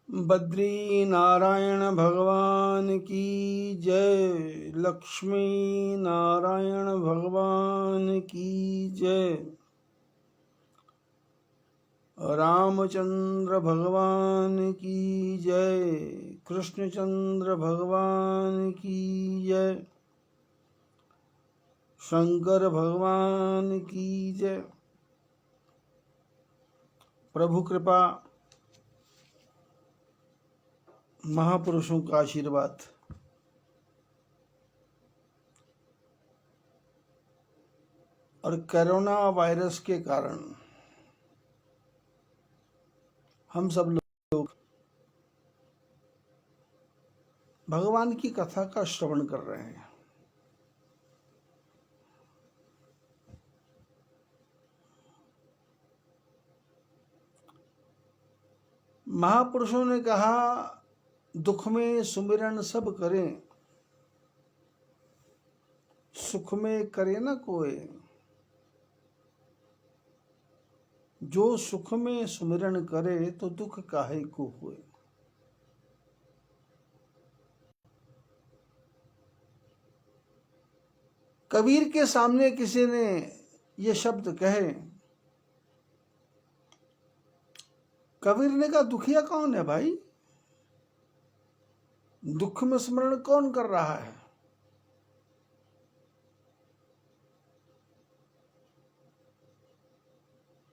बद्री नारायण भगवान की जय। लक्ष्मी नारायण भगवान की जय। रामचंद्र भगवान की जय। कृष्णचंद्र भगवान की जय। शंकर भगवान की जय। प्रभु कृपा, महापुरुषों का आशीर्वाद। और कोरोना वायरस के कारण हम सब लोग भगवान की कथा का श्रवण कर रहे हैं। महापुरुषों ने कहा, दुख में सुमिरन सब करें, सुख में करे न कोई। जो सुख में सुमिरन करे तो दुख काहे को होए। कबीर के सामने किसी ने ये शब्द कहे। कबीर ने कहा, दुखिया कौन है भाई? दुख में स्मरण कौन कर रहा है?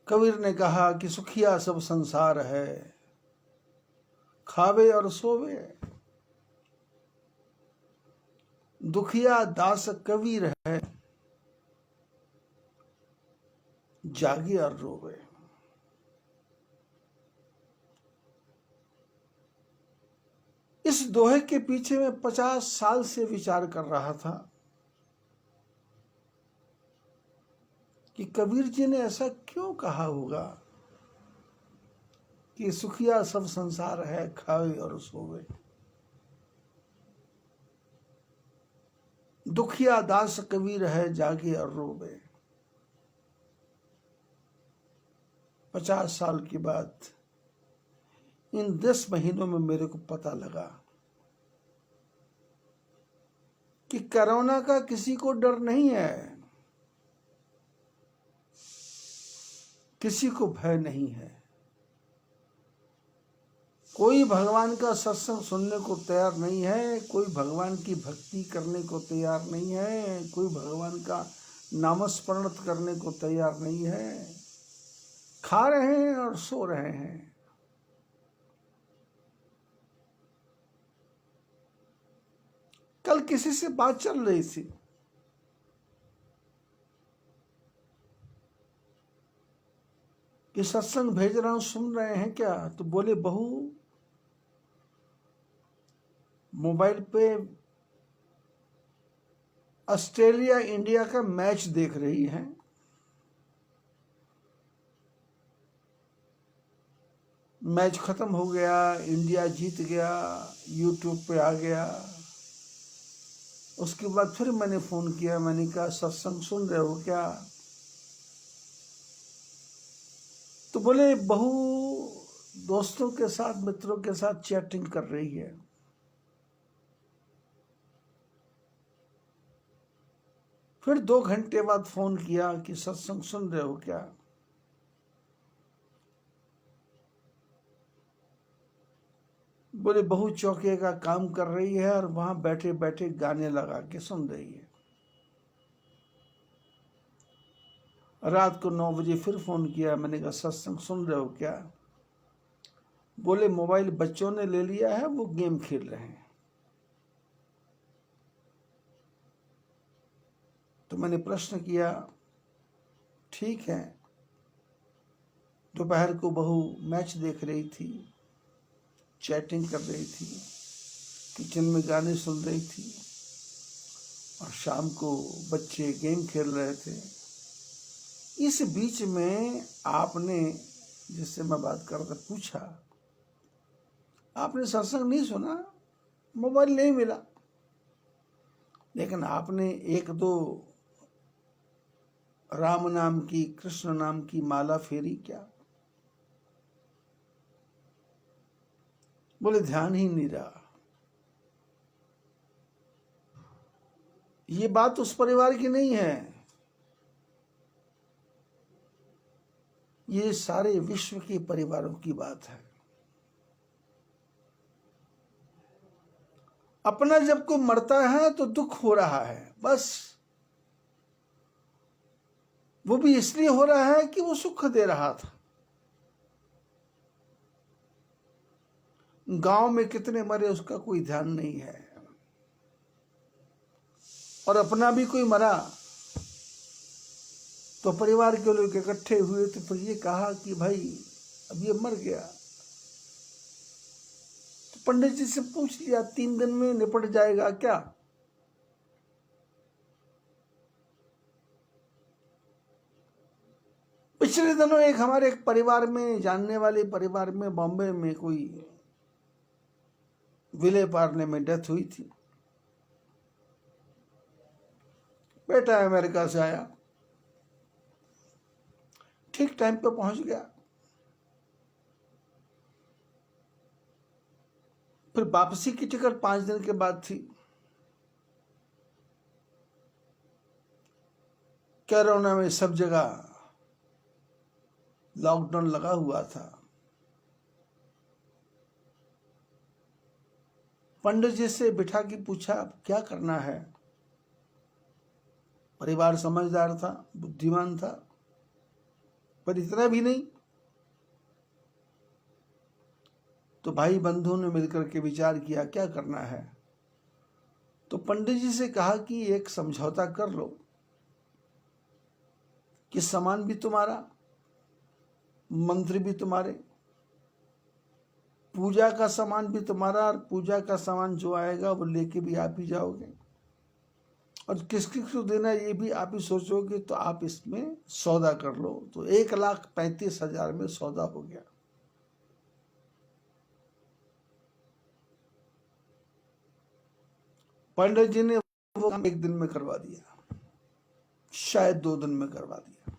कबीर ने कहा कि सुखिया सब संसार है, खावे और सोवे। दुखिया दास कबीर है, जागे और रोवे। इस दोहे के पीछे मैं 50 साल से विचार कर रहा था कि कबीर जी ने ऐसा क्यों कहा होगा कि सुखिया सब संसार है, खावे और सोवे। दुखिया दास कबीर है, जागे और रोवे। 50 साल के बाद इन 10 महीनों में मेरे को पता लगा कि कोरोना का किसी को डर नहीं है, किसी को भय नहीं है। कोई भगवान का सत्संग सुनने को तैयार नहीं है, कोई भगवान की भक्ति करने को तैयार नहीं है, कोई भगवान का नामस्मरण करने को तैयार नहीं है। खा रहे हैं और सो रहे हैं। कल किसी से बात चल रही थी कि सत्संग भेज रहा हूं, सुन रहे हैं क्या? तो बोले, बहू मोबाइल पे ऑस्ट्रेलिया इंडिया का मैच देख रही है। मैच खत्म हो गया, इंडिया जीत गया, यूट्यूब पे आ गया। उसके बाद फिर मैंने फोन किया, मैंने कहा, सत्संग सुन रहे हो क्या? तो बोले, बहू दोस्तों के साथ, मित्रों के साथ चैटिंग कर रही है। फिर 2 घंटे बाद फोन किया कि सत्संग सुन रहे हो क्या? बोले, बहू चौके का काम कर रही है और वहां बैठे बैठे गाने लगा के सुन रही है। रात को 9 बजे फिर फोन किया, मैंने कहा, सत्संग सुन रहे हो क्या? बोले, मोबाइल बच्चों ने ले लिया है, वो गेम खेल रहे हैं। तो मैंने प्रश्न किया, ठीक है। दोपहर को बहू मैच देख रही थी, चैटिंग कर रही थी, किचन में गाने सुन रही थी, और शाम को बच्चे गेम खेल रहे थे। इस बीच में आपने, जिससे मैं बात कर रहा था, पूछा, आपने सत्संग नहीं सुना? मोबाइल नहीं मिला, लेकिन आपने 1-2 राम नाम की, कृष्ण नाम की माला फेरी क्या? बोले ध्यान ही नहीं रहा। ये बात उस परिवार की नहीं है, ये सारे विश्व के परिवारों की बात है। अपना जब कोई मरता है तो दुख हो रहा है, बस। वो भी इसलिए हो रहा है कि वो सुख दे रहा था। गांव में कितने मरे उसका कोई ध्यान नहीं है, और अपना भी कोई मरा तो परिवार के लोग इकट्ठे हुए तो फिर ये कहा कि भाई अब ये मर गया, तो पंडित जी से पूछ लिया 3 दिन में निपट जाएगा क्या? पिछले दिनों एक हमारे एक परिवार में, जानने वाले परिवार में, बॉम्बे में कोई विले पार्ले में डेथ हुई थी। बेटा अमेरिका से आया, ठीक टाइम पे पहुंच गया। फिर वापसी की टिकट 5 दिन के बाद थी। कोरोना में सब जगह लॉकडाउन लगा हुआ था। पंडित जी से बिठा के पूछा क्या करना है। परिवार समझदार था, बुद्धिमान था, पर इतना भी नहीं। तो भाई बंधुओं ने मिलकर के विचार किया क्या करना है। तो पंडित जी से कहा कि एक समझौता कर लो कि सामान भी तुम्हारा, मंत्र भी तुम्हारे, पूजा का सामान भी तुम्हारा, और पूजा का सामान जो आएगा वो लेके भी आप ही जाओगे, और किस किस को देना ये भी आप ही सोचोगे। तो आप इसमें सौदा कर लो। तो 1,35,000 में सौदा हो गया। पंडित जी ने वो काम 1 दिन में करवा दिया, शायद 2 दिन में करवा दिया।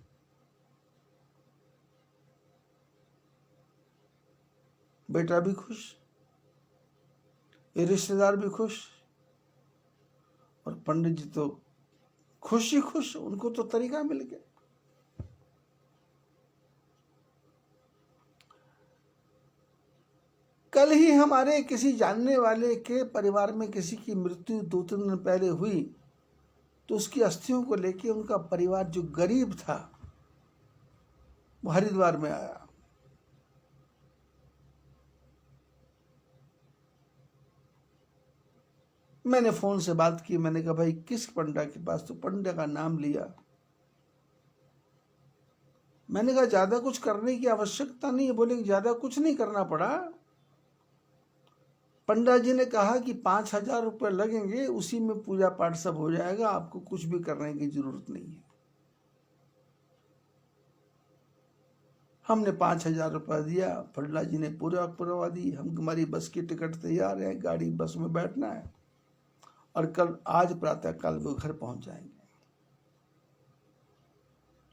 बेटा भी खुश, ये रिश्तेदार भी खुश, और पंडित जी तो खुश ही खुश, उनको तो तरीका मिल गया। कल ही हमारे किसी जानने वाले के परिवार में किसी की मृत्यु 2-3 दिन पहले हुई, तो उसकी अस्थियों को लेके उनका परिवार जो गरीब था वो हरिद्वार में आया। मैंने फोन से बात की, मैंने कहा भाई किस पंडा के पास? तो पंडा का नाम लिया। मैंने कहा ज्यादा कुछ करने की आवश्यकता नहीं है। बोले ज्यादा कुछ नहीं करना पड़ा, पंडा जी ने कहा कि 5,000 रुपये लगेंगे, उसी में पूजा पाठ सब हो जाएगा, आपको कुछ भी करने की जरूरत नहीं है। हमने 5,000 रुपया दिया, पंडा जी ने पूरा करवा दी। हमारी बस की टिकट तैयार है, गाड़ी बस में बैठना है, और कल आज प्रातः काल वो घर पहुंच जाएंगे।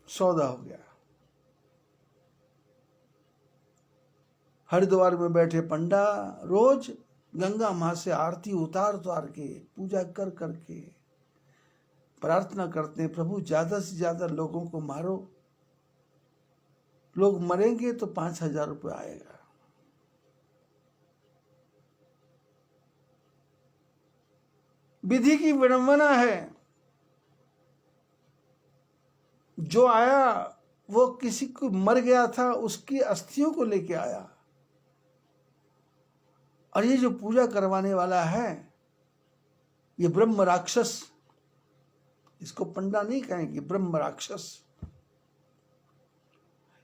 सौदा हो गया। हरिद्वार में बैठे पंडा रोज गंगा माँ से आरती उतार के, पूजा कर करके प्रार्थना करते हैं, प्रभु ज्यादा से ज्यादा लोगों को मारो, लोग मरेंगे तो 5,000 रुपये आएगा। विधि की विडंबना है। जो आया वो किसी को मर गया था, उसकी अस्थियों को लेके आया, और ये जो पूजा करवाने वाला है ये ब्रह्म राक्षस, इसको पंडा नहीं कहेंगे, ब्रह्म राक्षस।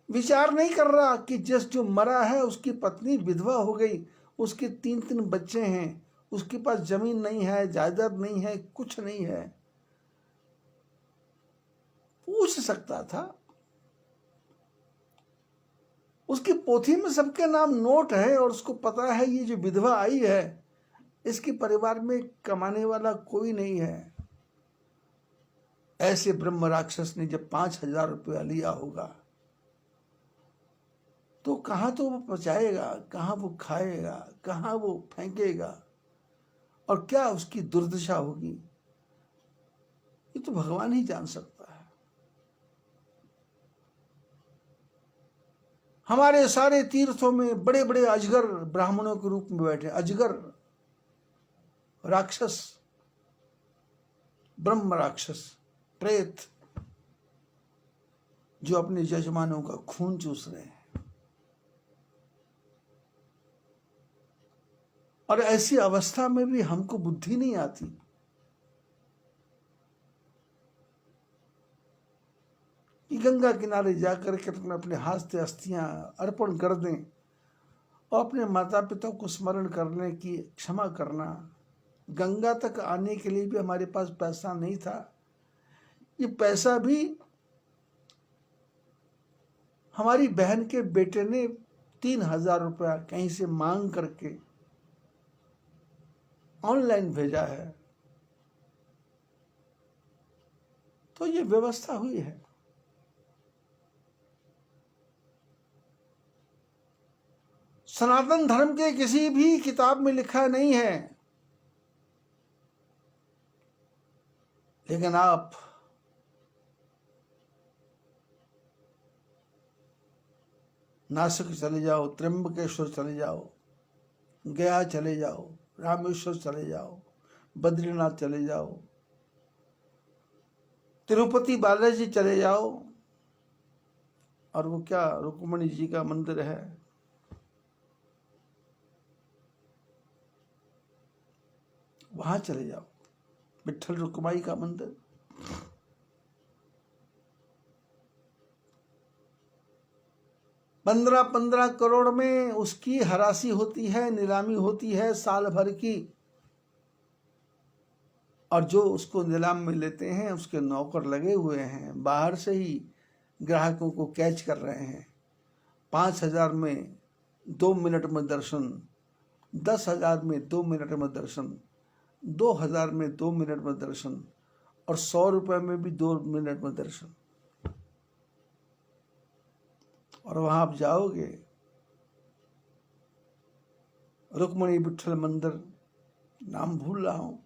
विचार नहीं कर रहा कि जिस जो मरा है उसकी पत्नी विधवा हो गई, उसके 3-3 बच्चे हैं, उसके पास जमीन नहीं है, जायदाद नहीं है, कुछ नहीं है। पूछ सकता था, उसकी पोथी में सबके नाम नोट है, और उसको पता है ये जो विधवा आई है इसके परिवार में कमाने वाला कोई नहीं है। ऐसे ब्रह्म राक्षस ने जब 5,000 रुपया लिया होगा तो कहाँ तो वो पचाएगा, कहाँ वो खाएगा, कहाँ वो फेंकेगा, और क्या उसकी दुर्दशा होगी, ये तो भगवान ही जान सकता है। हमारे सारे तीर्थों में बड़े बड़े अजगर ब्राह्मणों के रूप में बैठे, अजगर राक्षस, ब्रह्म राक्षस, प्रेत, जो अपने यजमानों का खून चूस रहे हैं। और ऐसी अवस्था में भी हमको बुद्धि नहीं आती कि गंगा किनारे जाकर के अपने हाथ से अस्थियां अर्पण कर दें और अपने माता पिता को स्मरण करने की क्षमा करना। गंगा तक आने के लिए भी हमारे पास पैसा नहीं था, ये पैसा भी हमारी बहन के बेटे ने 3,000 रुपया कहीं से मांग करके ऑनलाइन भेजा है। तो ये व्यवस्था हुई है। सनातन धर्म के किसी भी किताब में लिखा नहीं है, लेकिन आप नासिक चले जाओ, त्र्यंबकेश्वर चले जाओ, गया चले जाओ, रामेश्वर चले जाओ, बद्रीनाथ चले जाओ, तिरुपति बालाजी चले जाओ, और वो क्या रुक्मणी जी का मंदिर है, वहां चले जाओ, विठल रुक्माई का मंदिर। पंद्रह करोड़ में उसकी हरासी होती है, नीलामी होती है साल भर की, और जो उसको नीलाम में लेते हैं उसके नौकर लगे हुए हैं, बाहर से ही ग्राहकों को कैच कर रहे हैं। 5,000 में 2 मिनट में दर्शन, 10,000 में 2 मिनट में दर्शन, 2,000 में 2 मिनट में दर्शन, और 100 रुपये में भी 2 मिनट में दर्शन। और वहां आप जाओगे, रुक्मणी विठल मंदिर, नाम भूल रहा हूं,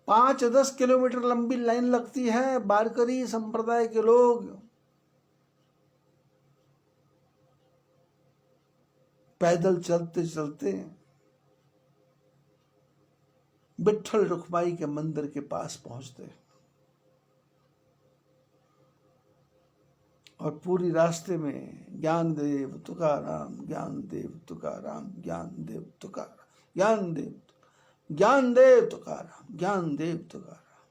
5-10 किलोमीटर लंबी लाइन लगती है। वारकरी संप्रदाय के लोग पैदल चलते चलते विठल रुक्माई के मंदिर के पास पहुंचते, और पूरी रास्ते में ज्ञानदेव तुकाराम, ज्ञानदेव तुकाराम, ज्ञानदेव तुकाराम, ज्ञानदेव तुकाराम, ज्ञानदेव तुकाराम।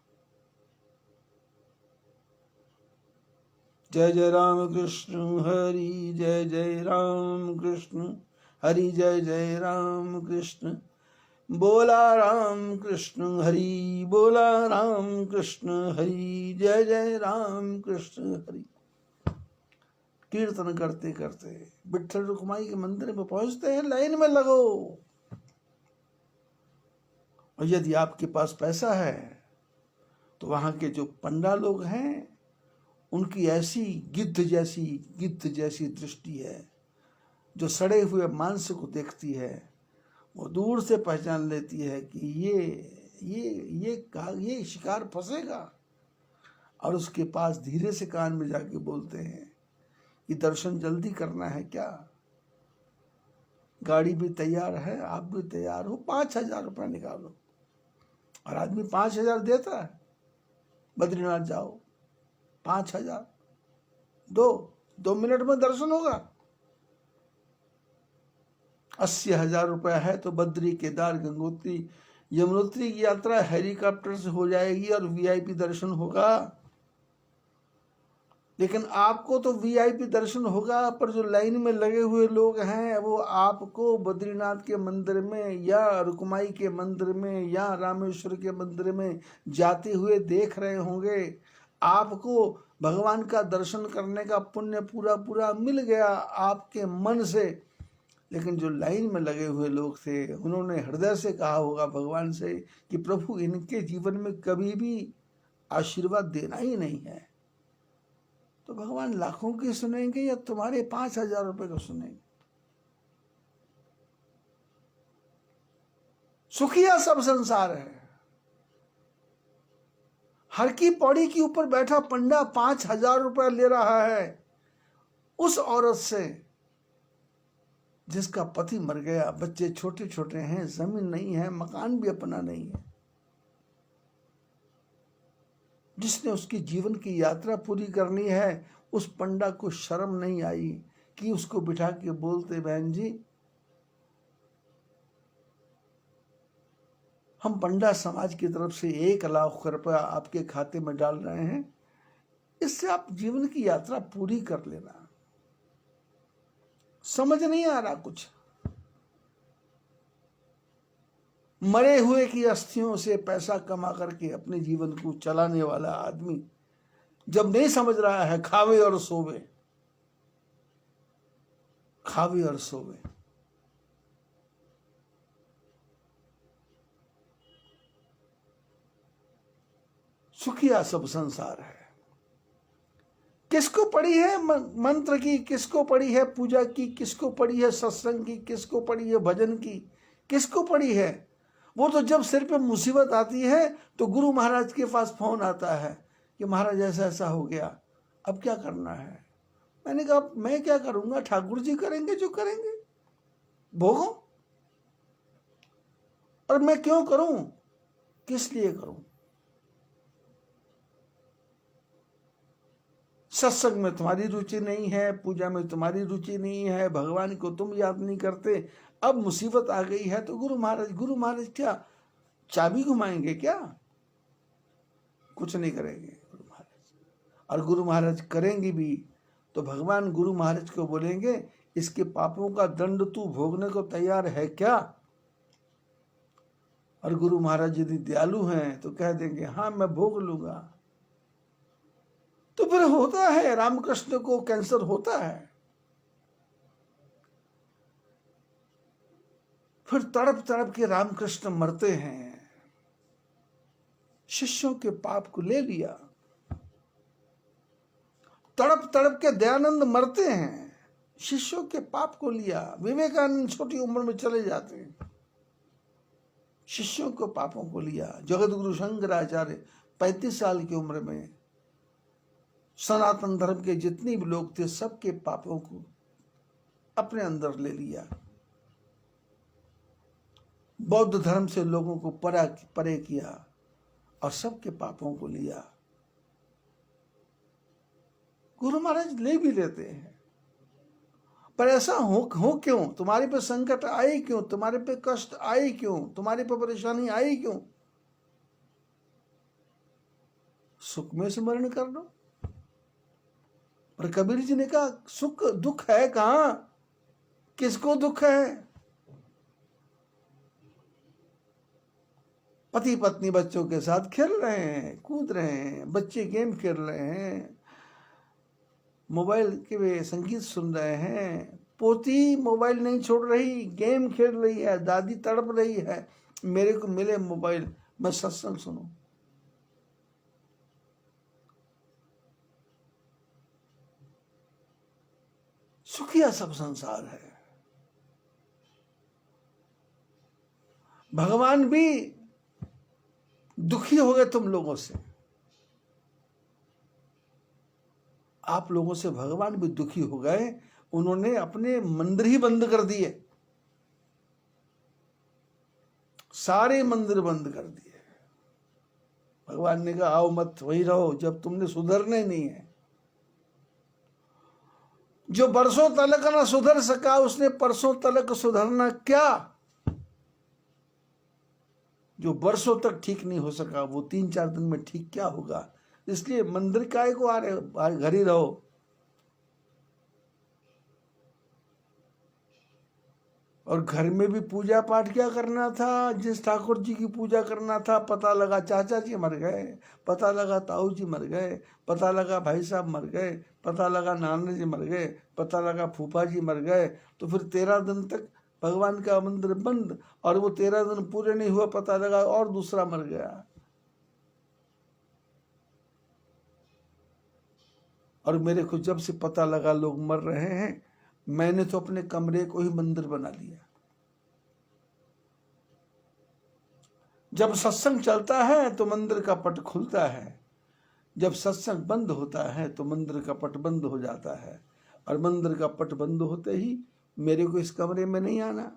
जय जय राम कृष्ण हरि, जय जय राम कृष्ण हरि, जय जय राम कृष्ण, बोला राम कृष्ण हरि, बोला राम कृष्ण हरि, जय जय राम कृष्ण हरि। कीर्तन करते करते विठल रुक्माई के मंदिर में पहुंचते हैं, लाइन में लगो। और यदि आपके पास पैसा है तो वहां के जो पंडा लोग हैं उनकी ऐसी गिद्ध जैसी दृष्टि है, जो सड़े हुए मांस को देखती है वो दूर से पहचान लेती है कि ये शिकार फंसेगा, और उसके पास धीरे से कान में जाके बोलते हैं कि दर्शन जल्दी करना है क्या, गाड़ी भी तैयार है, आप भी तैयार हो, 5,000 रुपया निकालो। और आदमी 5,000 देता है। बद्रीनाथ जाओ, 5,000 दो मिनट में दर्शन होगा। 80,000 रुपया है तो बद्री, केदार, गंगोत्री, यमुनोत्री की यात्रा हेलीकॉप्टर से हो जाएगी और वीआईपी दर्शन होगा। लेकिन आपको तो वीआईपी दर्शन होगा, पर जो लाइन में लगे हुए लोग हैं वो आपको बद्रीनाथ के मंदिर में या रुक्माई के मंदिर में या रामेश्वर के मंदिर में जाते हुए देख रहे होंगे। आपको भगवान का दर्शन करने का पुण्य पूरा मिल गया आपके मन से, लेकिन जो लाइन में लगे हुए लोग थे उन्होंने हृदय से कहा होगा भगवान से कि प्रभु इनके जीवन में कभी भी आशीर्वाद देना ही नहीं है, तो भगवान लाखों की सुनेंगे या तुम्हारे 5,000 रुपए को सुनेंगे? सुखिया सब संसार है। हर की पौड़ी के ऊपर बैठा पंडा 5,000 रुपया ले रहा है उस औरत से जिसका पति मर गया, बच्चे छोटे छोटे हैं, जमीन नहीं है, मकान भी अपना नहीं है, जिसने उसकी जीवन की यात्रा पूरी करनी है। उस पंडा को शर्म नहीं आई कि उसको बिठा के बोलते, बहन जी हम पंडा समाज की तरफ से 1,00,000 रुपया आपके खाते में डाल रहे हैं, इससे आप जीवन की यात्रा पूरी कर लेना। समझ नहीं आ रहा कुछ। मरे हुए की अस्थियों से पैसा कमा करके अपने जीवन को चलाने वाला आदमी जब नहीं समझ रहा है, खावे और सोवे, खावे और सोवे। सुखिया सब संसार है। किसको पड़ी है मंत्र की, किसको पड़ी है पूजा की, किसको पड़ी है सत्संग की, किसको पड़ी है भजन की, किसको पड़ी है? वो तो जब सिर पे मुसीबत आती है तो गुरु महाराज के पास फोन आता है कि महाराज ऐसा ऐसा हो गया, अब क्या करना है? मैंने कहा मैं क्या करूंगा, ठाकुर जी करेंगे जो करेंगे, भोगो। और मैं क्यों करूं, किस लिए करूं? सत्संग में तुम्हारी रुचि नहीं है, पूजा में तुम्हारी रुचि नहीं है, भगवान को तुम याद नहीं करते, अब मुसीबत आ गई है तो गुरु महाराज क्या चाबी घुमाएंगे क्या? कुछ नहीं करेंगे गुरु महाराज। और गुरु महाराज करेंगे भी तो भगवान गुरु महाराज को बोलेंगे, इसके पापों का दंड तू भोगने को तैयार है क्या? और गुरु महाराज यदि दयालु हैं तो कह देंगे हाँ मैं भोग लूंगा। तो फिर होता है, रामकृष्ण को कैंसर होता है, फिर तड़प तड़प के रामकृष्ण मरते हैं। शिष्यों के पाप को ले लिया। तड़प तड़प के दयानंद मरते हैं, शिष्यों के पाप को लिया। विवेकानंद छोटी उम्र में चले जाते हैं, शिष्यों को पापों को लिया। जगत गुरु शंकराचार्य 35 साल की उम्र में सनातन धर्म के जितने भी लोग थे सबके पापों को अपने अंदर ले लिया। बौद्ध धर्म से लोगों को परे किया और सबके पापों को लिया। गुरु महाराज ले भी लेते हैं, पर ऐसा हो क्यों? तुम्हारे पे संकट आए क्यों? तुम्हारे पे कष्ट आए क्यों? तुम्हारे पे परेशानी आई क्यों? सुख में स्मरण कर लो। पर कबीर जी ने कहा सुख दुख है कहां, किसको दुख है? पति पत्नी बच्चों के साथ खेल रहे हैं, कूद रहे हैं, बच्चे गेम खेल रहे हैं, मोबाइल के संगीत सुन रहे हैं, पोती मोबाइल नहीं छोड़ रही, गेम खेल रही है, दादी तड़प रही है मेरे को मिले मोबाइल, मैं सत्संग सुनूं। सुखिया सब संसार है। भगवान भी दुखी हो गए तुम लोगों से, आप लोगों से भगवान भी दुखी हो गए। उन्होंने अपने मंदिर ही बंद कर दिए, सारे मंदिर बंद कर दिए। भगवान ने कहा आओ मत, वही रहो जब तुमने सुधरने नहीं है। जो बरसों तलक ना सुधर सका उसने परसों तलक सुधरना क्या? जो बरसों तक ठीक नहीं हो सका वो 3-4 दिन में ठीक क्या होगा? इसलिए मंदिर काय को आ रहे, घर ही रहो। और घर में भी पूजा पाठ क्या करना था? जिस ठाकुर जी की पूजा करना था पता लगा चाचा जी मर गए, पता लगा ताऊ जी मर गए, पता लगा भाई साहब मर गए, पता लगा नाना जी मर गए, पता लगा फूफा जी मर गए, तो फिर 13 दिन तक भगवान का मंदिर बंद। और वो 13 दिन पूरे नहीं हुआ, पता लगा और दूसरा मर गया। और मेरे को जब से पता लगा लोग मर रहे हैं, मैंने तो अपने कमरे को ही मंदिर बना लिया। जब सत्संग चलता है तो मंदिर का पट खुलता है, जब सत्संग बंद होता है तो मंदिर का पट बंद हो जाता है, और मंदिर का पट बंद होते ही मेरे को इस कमरे में नहीं आना।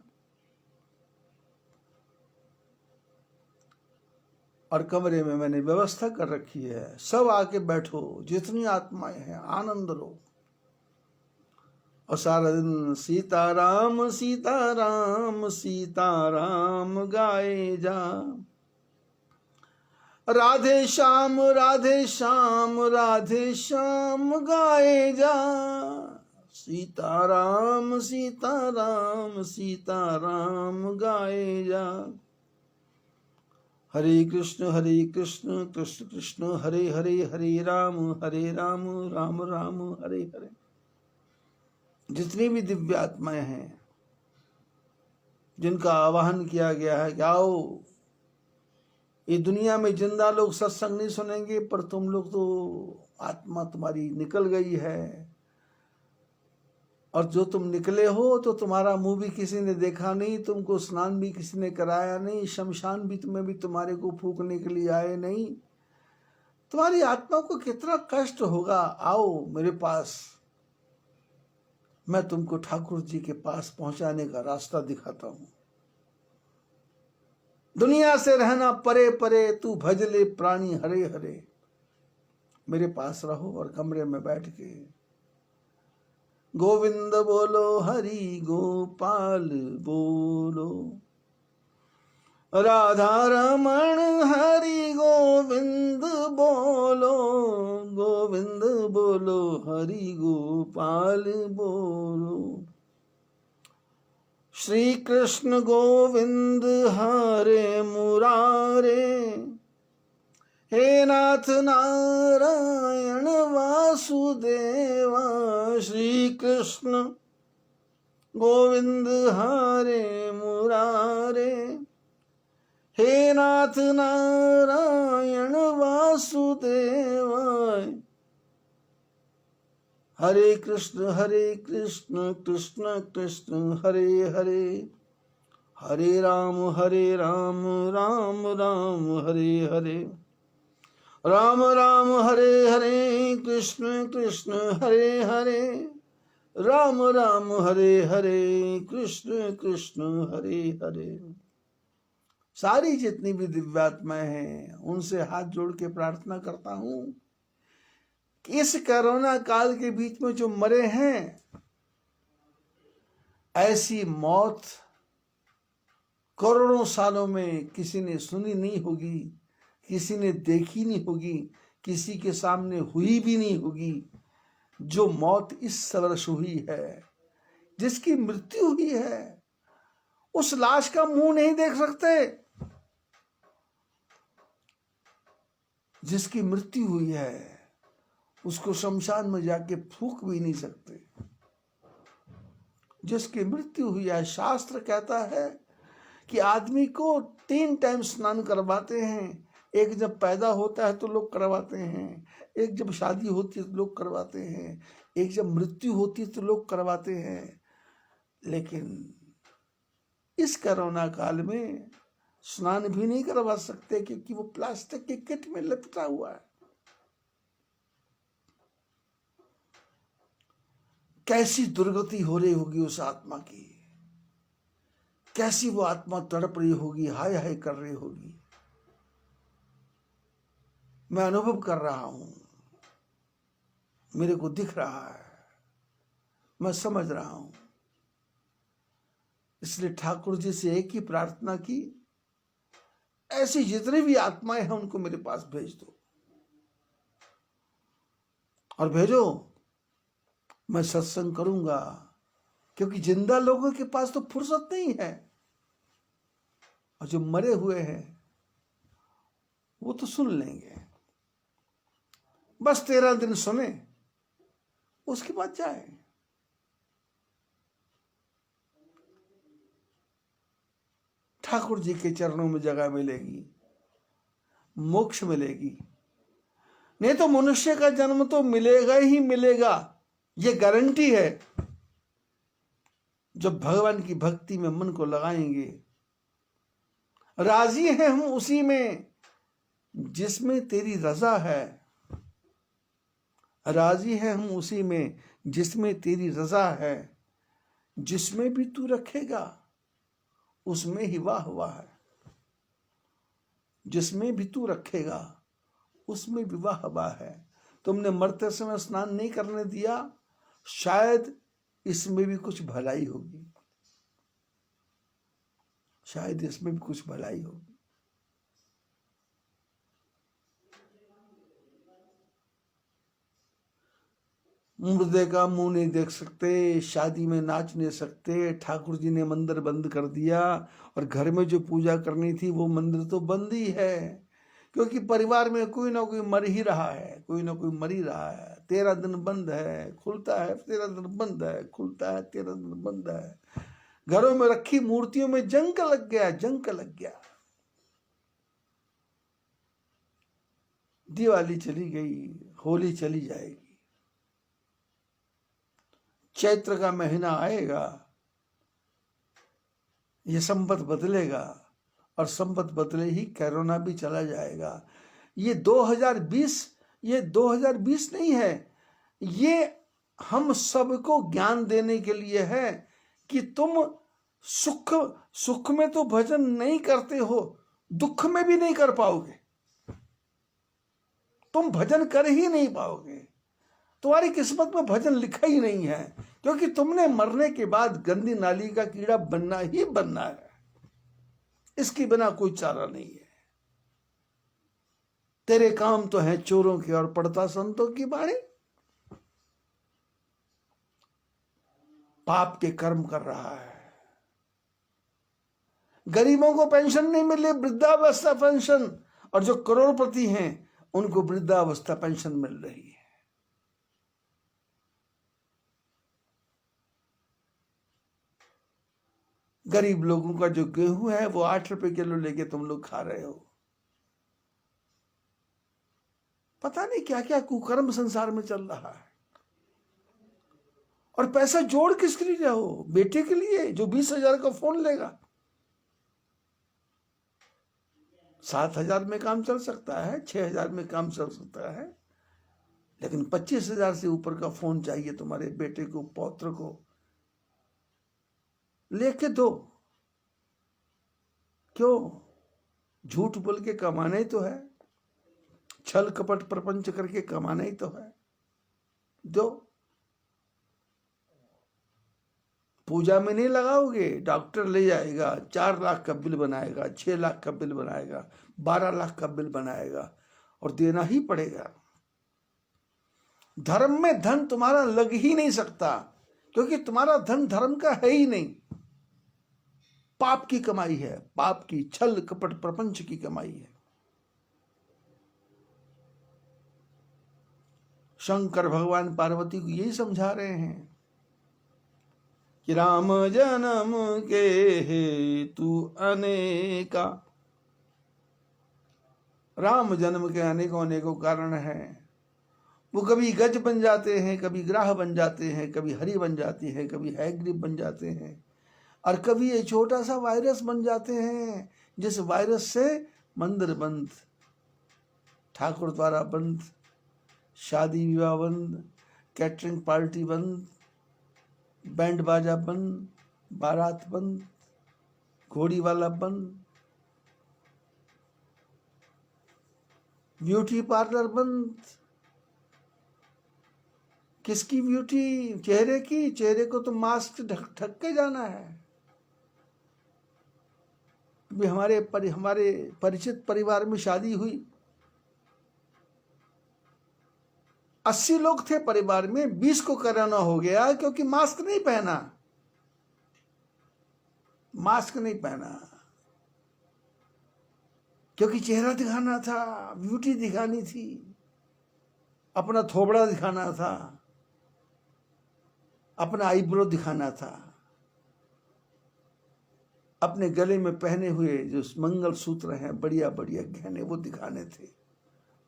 और कमरे में मैंने व्यवस्था कर रखी है, सब आके बैठो, जितनी आत्माएं हैं आनंद लो, और सारा दिन सीताराम सीताराम सीताराम गाए जा, राधे श्याम राधे श्याम राधे श्याम गाए जा, सीताराम सीताराम सीताराम गाए जा। हरे कृष्ण कृष्ण कृष्ण हरे हरे, हरे राम राम राम हरे हरे। जितनी भी दिव्य आत्माएं हैं जिनका आवाहन किया गया है कि आओ, ये दुनिया में जिंदा लोग सत्संग नहीं सुनेंगे, पर तुम लोग तो आत्मा तुम्हारी निकल गई है, और जो तुम निकले हो तो तुम्हारा मुंह भी किसी ने देखा नहीं, तुमको स्नान भी किसी ने कराया नहीं, शमशान भी तुम्हें भी तुम्हारे को फूकने के लिए आए नहीं, तुम्हारी आत्मा को कितना कष्ट होगा। आओ मेरे पास, मैं तुमको ठाकुर जी के पास पहुंचाने का रास्ता दिखाता हूं। दुनिया से रहना परे परे, तू भज ले प्राणी हरे हरे। मेरे पास रहो और कमरे में बैठ के गोविंद बोलो, हरि गोपाल बोलो, राधा रमण हरि गोविंद बोलो, गोविंद बोलो हरि गोपाल बोलो। श्री कृष्ण गोविंद हरे मुरारे, हे नाथ नारायण वासुदेवा। श्री कृष्ण गोविंद हरे मुरारे, हे नाथ नारायण वासुदेवा। हरे कृष्ण कृष्ण कृष्ण हरे हरे, हरे राम राम राम हरे हरे, राम राम हरे हरे, कृष्ण कृष्ण हरे हरे, राम राम हरे हरे, कृष्ण कृष्ण हरे हरे। सारी जितनी भी दिव्यात्माएं हैं उनसे हाथ जोड़ के प्रार्थना करता हूं कि इस कोरोना काल के बीच में जो मरे हैं, ऐसी मौत करोड़ों सालों में किसी ने सुनी नहीं होगी, किसी ने देखी नहीं होगी, किसी के सामने हुई भी नहीं होगी। जो मौत इस वर्ष हुई है, जिसकी मृत्यु हुई है, उस लाश का मुंह नहीं देख सकते। जिसकी मृत्यु हुई है उसको शमशान में जाके फूंक भी नहीं सकते। जिसकी मृत्यु हुई है, शास्त्र कहता है कि आदमी को 3 टाइम स्नान करवाते हैं। एक जब पैदा होता है तो लोग करवाते हैं, एक जब शादी होती है तो लोग करवाते हैं, एक जब मृत्यु होती है तो लोग करवाते हैं। लेकिन इस कोरोना काल में स्नान भी नहीं करवा सकते क्योंकि वो प्लास्टिक के किट में लपटा हुआ है। कैसी दुर्गति हो रही होगी उस आत्मा की, कैसी वो आत्मा तड़प रही होगी, हाय हाय कर रही होगी। मैं अनुभव कर रहा हूं, मेरे को दिख रहा है, मैं समझ रहा हूं। इसलिए ठाकुर जी से एक ही प्रार्थना की, ऐसी जितनी भी आत्माएं हैं उनको मेरे पास भेज दो, और भेजो, मैं सत्संग करूंगा। क्योंकि जिंदा लोगों के पास तो फुर्सत नहीं है, और जो मरे हुए हैं वो तो सुन लेंगे। बस 13 दिन सुने, उसके बाद जाए। ठाकुर जी के चरणों में जगह मिलेगी, मोक्ष मिलेगी, नहीं तो मनुष्य का जन्म तो मिलेगा ही मिलेगा, ये गारंटी है। जब भगवान की भक्ति में मन को लगाएंगे, राजी हैं हम उसी में जिसमें तेरी रजा है, राजी हैं हम उसी में जिसमें तेरी रजा है, जिसमें भी तू रखेगा उसमें ही वाह वाह है, जिसमें भी तू रखेगा उसमें भी वाह वाह है। तुमने मरते समय स्नान नहीं करने दिया, शायद इसमें भी कुछ भलाई होगी, शायद इसमें भी कुछ भलाई होगी। मुर्दे का मुंह नहीं देख सकते, शादी में नाच नहीं सकते, ठाकुर जी ने मंदिर बंद कर दिया, और घर में जो पूजा करनी थी वो मंदिर तो बंद ही है, क्योंकि परिवार में कोई ना कोई मर ही रहा है, कोई ना कोई मर ही रहा है। 13 दिन बंद है, खुलता है, 13 दिन बंद है, खुलता है, 13 दिन बंद है। घरों में रखी मूर्तियों में जंक लग गया, जंक लग गया। दिवाली चली गई, होली चली जाएगी, चैत्र का महीना आएगा, ये संपत बदलेगा, और संपत बदले ही कोरोना भी चला जाएगा। ये 2020 नहीं है, ये हम सबको ज्ञान देने के लिए है कि तुम सुख में तो भजन नहीं करते हो, दुख में भी नहीं कर पाओगे, तुम भजन कर ही नहीं पाओगे। तुम्हारी किस्मत में भजन लिखा ही नहीं है, क्योंकि तुमने मरने के बाद गंदी नाली का कीड़ा बनना ही बनना है, इसके बिना कोई चारा नहीं है। तेरे काम तो हैं चोरों के और पढ़ता संतों की बाणी, पाप के कर्म कर रहा है। गरीबों को पेंशन नहीं मिले, वृद्धावस्था पेंशन, और जो करोड़पति हैं उनको वृद्धावस्था पेंशन मिल रही है। गरीब लोगों का जो गेहूं है वो 8 रुपए किलो लेके तुम लोग खा रहे हो। पता नहीं क्या क्या कुकर्म संसार में चल रहा है। और पैसा जोड़ किसके लिए हो? बेटे के लिए जो 20,000 का फोन लेगा। 7,000 में काम चल सकता है, 6,000 में काम चल सकता है, लेकिन 25,000 से ऊपर का फोन चाहिए तुम्हारे बेटे को, पौत्र को। लेके दो। क्यों? झूठ बोल के कमाना ही तो है, छल कपट प्रपंच करके कमाना ही तो है। दो। पूजा में नहीं लगाओगे, डॉक्टर ले जाएगा, 4 लाख का बिल बनाएगा, 6 लाख का बिल बनाएगा, 12 लाख का बिल बनाएगा, और देना ही पड़ेगा। धर्म में धन तुम्हारा लग ही नहीं सकता, क्योंकि तुम्हारा धन धर्म का है ही नहीं, पाप की कमाई है, पाप की, छल कपट प्रपंच की कमाई है। शंकर भगवान पार्वती को यही समझा रहे हैं कि राम जन्म के हेतु अनेका, राम जन्म के अनेकों अनेकों कारण हैं। वो कभी गज बन जाते हैं, कभी ग्राह बन जाते हैं, कभी हरि बन जाते हैं, कभी हैग्रीव बन जाते हैं, और कभी ये छोटा सा वायरस बन जाते हैं, जिस वायरस से मंदिर बंद, ठाकुर द्वारा बंद, शादी विवाह बंद, कैटरिंग पार्टी बंद, बैंड बाजा बंद, बारात बंद, घोड़ी वाला बंद, ब्यूटी पार्लर बंद। किसकी ब्यूटी? चेहरे की। चेहरे को तो मास्क ढक के जाना है। भी हमारे परिचित परिवार में शादी हुई, 80 लोग थे परिवार में, 20 को कोरोना हो गया, क्योंकि मास्क नहीं पहना, मास्क नहीं पहना, क्योंकि चेहरा दिखाना था, ब्यूटी दिखानी थी, अपना थोबड़ा दिखाना था, अपना आईब्रो दिखाना था, अपने गले में पहने हुए जो मंगल सूत्र हैं, बढ़िया बढ़िया गहने, वो दिखाने थे।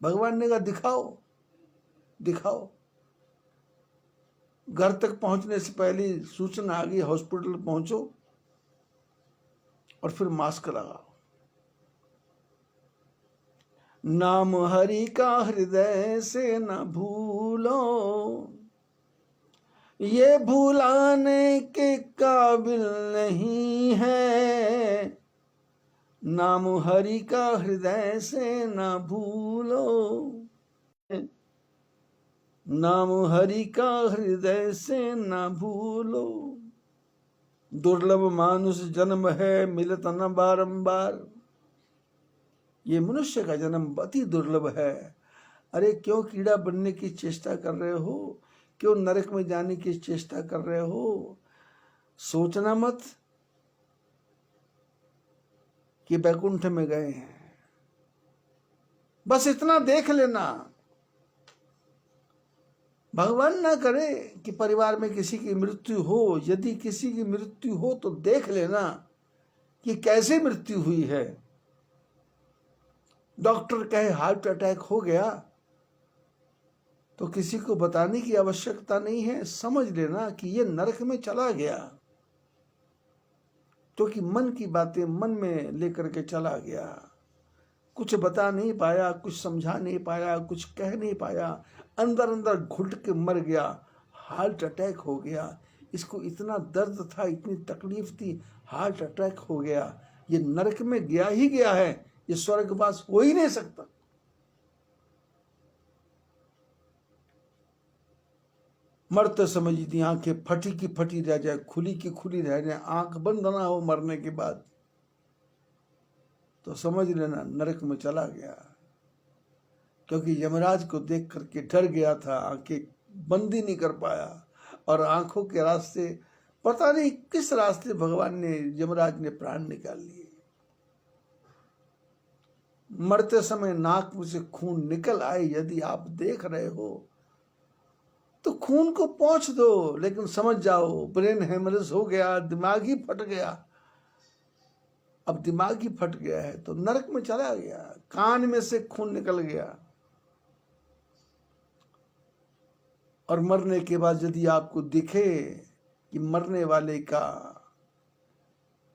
भगवान ने कहा दिखाओ, दिखाओ। घर तक पहुंचने से पहले सूचना आ गई, हॉस्पिटल पहुंचो और फिर मास्क लगाओ। नाम हरि का हृदय से न भूलो, ये भुलाने के काबिल नहीं है। नाम हरि का हृदय से न भूलो, नाम हरि का हृदय से न भूलो। दुर्लभ मानुष जन्म है, मिलत न बारंबार। ये मनुष्य का जन्म अति दुर्लभ है। अरे क्यों कीड़ा बनने की चेष्टा कर रहे हो? क्यों नरक में जाने की चेष्टा कर रहे हो? सोचना मत कि बैकुंठ में गए हैं, बस इतना देख लेना। भगवान ना करे कि परिवार में किसी की मृत्यु हो। यदि किसी की मृत्यु हो तो देख लेना कि कैसे मृत्यु हुई है। डॉक्टर कहे हार्ट अटैक हो गया तो किसी को बताने की आवश्यकता नहीं है। समझ लेना कि ये नरक में चला गया, क्योंकि मन की बातें मन में लेकर के चला गया। कुछ बता नहीं पाया, कुछ समझा नहीं पाया, कुछ कह नहीं पाया, अंदर अंदर घुट के मर गया, हार्ट अटैक हो गया। इसको इतना दर्द था, इतनी तकलीफ थी, हार्ट अटैक हो गया। ये नरक में गया ही गया है, ये स्वर्गवास हो ही नहीं सकता। मरते समय यदि आंखें फटी की फटी रह जाए, खुली की खुली रह जाए, आंख बंद ना हो मरने के बाद, तो समझ लेना नरक में चला गया। क्योंकि यमराज को देख करके डर गया था, आंखें बंद ही नहीं कर पाया, और आंखों के रास्ते पता नहीं किस रास्ते भगवान ने, यमराज ने प्राण निकाल लिए। मरते समय नाक में से खून निकल आए, यदि आप देख रहे हो तो खून को पोंछ दो, लेकिन समझ जाओ ब्रेन हेमरेज हो गया, दिमाग ही फट गया। अब दिमाग ही फट गया है तो नरक में चला गया, कान में से खून निकल गया। और मरने के बाद यदि आपको दिखे कि मरने वाले का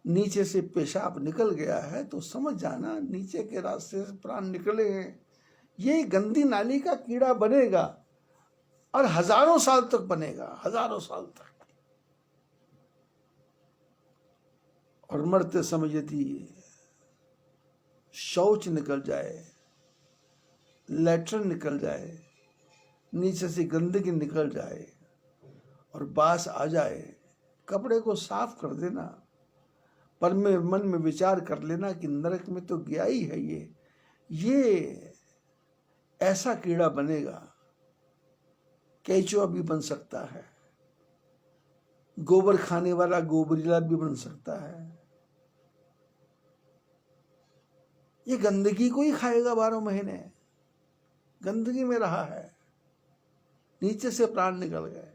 नीचे से पेशाब निकल गया है, तो समझ जाना नीचे के रास्ते से प्राण निकले हैं। ये गंदी नाली का कीड़ा बनेगा और हजारों साल तक बनेगा, हजारों साल तक। और मरते समय यदि शौच निकल जाए, लैट्रिन निकल जाए, नीचे से गंदगी निकल जाए और बास आ जाए, कपड़े को साफ कर देना। पर में मन में विचार कर लेना कि नरक में तो गया ही है ये ऐसा कीड़ा बनेगा। केचुआ भी बन सकता है, गोबर खाने वाला गोबरीला भी बन सकता है। ये गंदगी को ही खाएगा 12 महीने, गंदगी में रहा है, नीचे से प्राण निकल गए।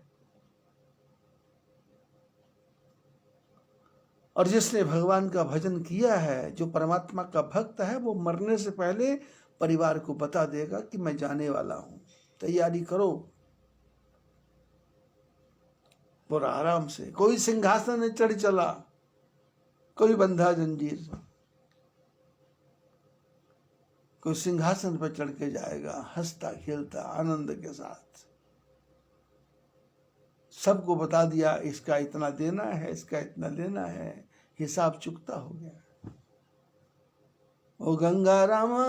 और जिसने भगवान का भजन किया है, जो परमात्मा का भक्त है, वो मरने से पहले परिवार को बता देगा कि मैं जाने वाला हूं, तैयारी करो। और आराम से, कोई सिंहासन में चढ़ चला, कोई बंधा जंजीर, कोई सिंहासन पर चढ़ के जाएगा, हंसता खेलता आनंद के साथ। सबको बता दिया इसका इतना देना है, इसका इतना लेना है, हिसाब चुकता हो गया। ओ गंगा रामा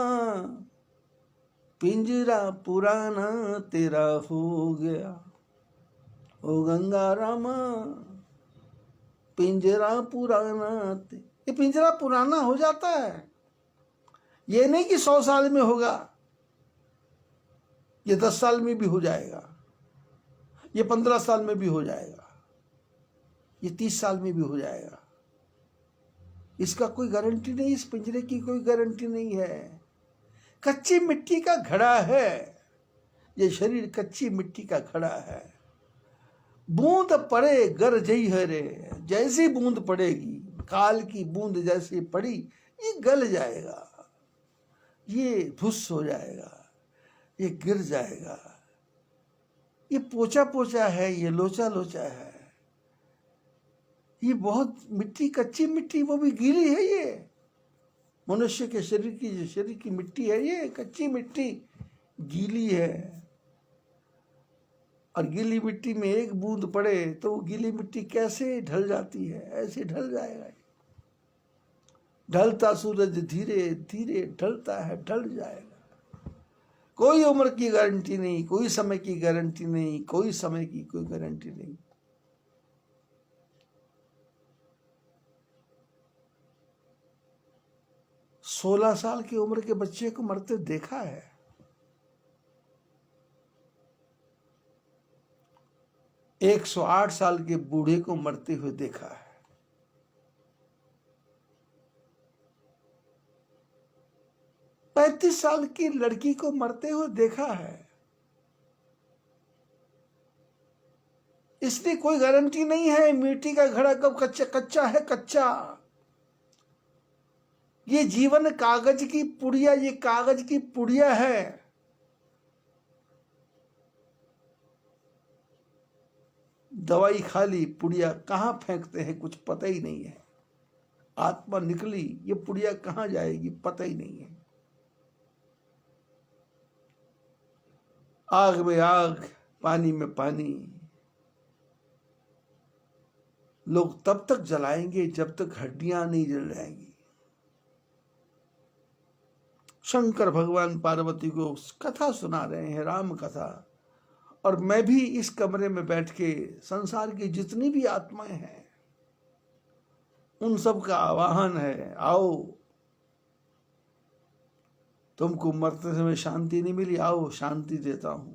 पिंजरा पुराना तेरा हो गया, ओ गंगा रामा पिंजरा पुराना। ये पिंजरा पुराना हो जाता है, ये नहीं कि 100 साल में होगा, ये 10 साल में भी हो जाएगा, ये 15 साल में भी हो जाएगा, ये 30 साल में भी हो जाएगा। इसका कोई गारंटी नहीं, इस पिंजरे की कोई गारंटी नहीं है। कच्ची मिट्टी का घड़ा है ये शरीर, कच्ची मिट्टी का घड़ा है। बूंद पड़े गर जई है रे, जैसी बूंद पड़ेगी, काल की बूंद जैसी पड़ी, ये गल जाएगा, ये भुस हो जाएगा, ये गिर जाएगा। ये पोचा पोचा है, ये लोचा लोचा है, ये बहुत मिट्टी, कच्ची मिट्टी, वो भी गीली है। ये मनुष्य के शरीर की, जो शरीर की मिट्टी है, ये कच्ची मिट्टी गीली है। और गीली मिट्टी में एक बूंद पड़े तो वो गीली मिट्टी कैसे ढल जाती है, ऐसे ढल जाएगा। ढलता सूरज धीरे धीरे ढलता है, ढल जाएगा। कोई उम्र की गारंटी नहीं, कोई समय की गारंटी नहीं, कोई समय की कोई गारंटी नहीं। सोलह साल की उम्र के बच्चे को मरते देखा है। 108 साल के बूढ़े को मरते हुए देखा है। पैंतीस साल की लड़की को मरते हुए देखा है। इसलिए कोई गारंटी नहीं है मिट्टी का घड़ा कब कच्चा कच्चा है, कच्चा। ये जीवन कागज की पुड़िया, ये कागज की पुड़िया है। दवाई खा ली, पुड़िया कहां फेंकते हैं कुछ पता ही नहीं है। आत्मा निकली, ये पुड़िया कहां जाएगी पता ही नहीं है। आग में आग, पानी में पानी। लोग तब तक जलाएंगे जब तक हड्डियां नहीं जल जाएंगी। शंकर भगवान पार्वती को कथा सुना रहे हैं, राम कथा। और मैं भी इस कमरे में बैठ के संसार की जितनी भी आत्माएं हैं उन सब का आवाहन है, आओ। तुमको मरते समय शांति नहीं मिली, आओ शांति देता हूं,